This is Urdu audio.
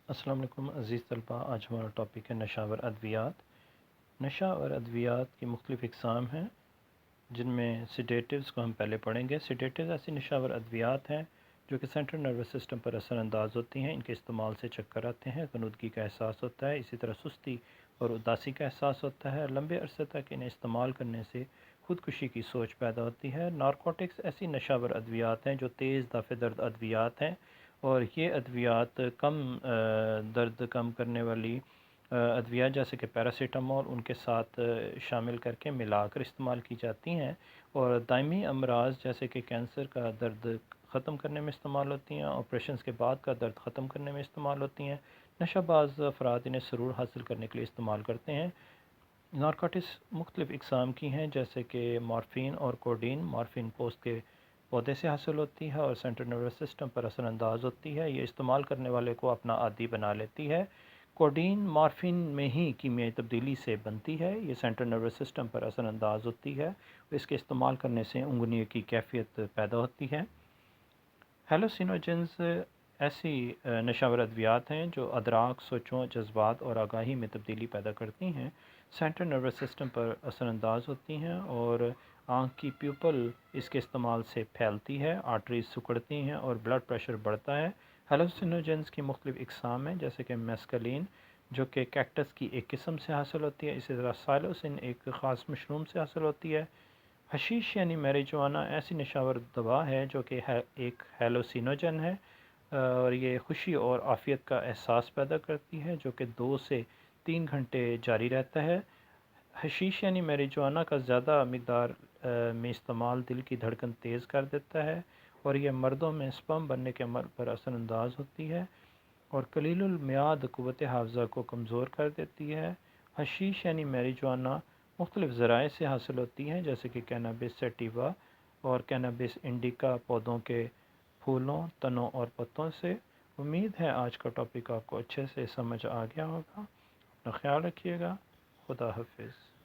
السلام علیکم عزیز طلباء، آج ہمارا ٹاپک ہے نشہ آور ادویات۔ نشہ آور ادویات کی مختلف اقسام ہیں جن میں سیڈیٹیوز کو ہم پہلے پڑھیں گے۔ سیڈیٹیوز ایسی نشہ آور ادویات ہیں جو کہ سینٹرل نروس سسٹم پر اثر انداز ہوتی ہیں۔ ان کے استعمال سے چکر آتے ہیں، غنودگی کا احساس ہوتا ہے، اسی طرح سستی اور اداسی کا احساس ہوتا ہے۔ لمبے عرصے تک انہیں استعمال کرنے سے خودکشی کی سوچ پیدا ہوتی ہے۔ نارکوٹکس ایسی نشہ آور ادویات ہیں جو تیز دفع درد ادویات ہیں، اور یہ ادویات درد کم کرنے والی ادویات جیسے کہ پیراسیٹامول ان کے ساتھ شامل کر کے ملا کر استعمال کی جاتی ہیں، اور دائمی امراض جیسے کہ کینسر کا درد ختم کرنے میں استعمال ہوتی ہیں، آپریشنز کے بعد کا درد ختم کرنے میں استعمال ہوتی ہیں۔ نشہ باز افراد انہیں سرور حاصل کرنے کے لیے استعمال کرتے ہیں۔ نارکوٹکس مختلف اقسام کی ہیں جیسے کہ مارفین اور کوڈین۔ مارفین پوست کے پودے سے حاصل ہوتی ہے اور سینٹرل نروس سسٹم پر اثر انداز ہوتی ہے، یہ استعمال کرنے والے کو اپنا عادی بنا لیتی ہے۔ کوڈین مارفین میں ہی کیمیائی تبدیلی سے بنتی ہے، یہ سینٹرل نروس سسٹم پر اثر انداز ہوتی ہے، اس کے استعمال کرنے سے اونگنی کی کیفیت پیدا ہوتی ہے۔ ہیلوسینوجنز ایسی نشہ آور ادویات ہیں جو ادراک، سوچوں، جذبات اور آگاہی میں تبدیلی پیدا کرتی ہیں، سینٹرل نروس سسٹم پر اثر انداز ہوتی ہیں اور آنکھ کی پیپل اس کے استعمال سے پھیلتی ہے، آرٹریز سکڑتی ہیں اور بلڈ پریشر بڑھتا ہے۔ ہیلوسینوجنز کی مختلف اقسام ہیں جیسے کہ میسکلین جو کہ کیکٹس کی ایک قسم سے حاصل ہوتی ہے، اسی طرح سائلوسن ایک خاص مشروم سے حاصل ہوتی ہے۔ حشیش یعنی میریجوانا ایسی نشہ آور دوا ہے جو کہ ایک ہیلوسینوجن ہے، اور یہ خوشی اور عافیت کا احساس پیدا کرتی ہے جو کہ 2 سے 3 گھنٹے جاری رہتا ہے۔ حشیش یعنی میریجوانا کا زیادہ مقدار میں استعمال دل کی دھڑکن تیز کر دیتا ہے، اور یہ مردوں میں سپرم بننے کے عمل پر اثر انداز ہوتی ہے، اور قلیل المیعاد قوت حافظہ کو کمزور کر دیتی ہے۔ حشیش یعنی میریجوانا مختلف ذرائع سے حاصل ہوتی ہیں جیسے کہ کینابیس سیٹیوا اور کینابیس انڈیکا پودوں کے پھولوں، تنوں اور پتوں سے۔ امید ہے آج کا ٹاپک آپ کو اچھے سے سمجھ آ گیا ہوگا۔ اپنا خیال رکھیے گا۔ خدا حافظ۔